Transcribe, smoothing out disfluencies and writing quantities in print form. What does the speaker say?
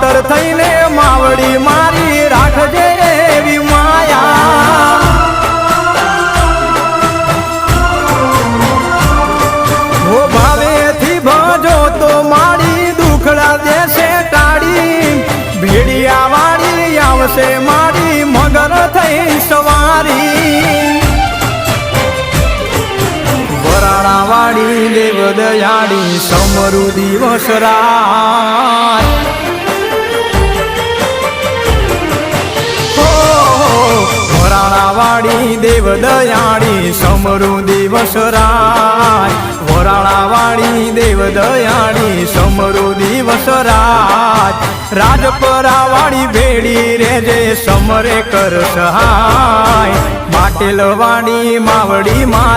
માવતર થઈને માવડી મારી રાખજે એવી માયા હો ભાવેથી ભજો તો મારી દુખડા દેશે ટાળી ભેડિયા વાળી આવશે મારી મગર થઈ સવારી વરાણા વાળી દેવ દયાળી સમરુ દિવસ રાત વરાણા વાળી દેવ દયાળી સમરુ દિવસ રાત વરાણા વાળી દેવ દયાળી સમરુ દિવસ રાત રાજપરા વાળી ભેડી રેજે સમરે કર સહાય પાટેલ વાળી માવડી માં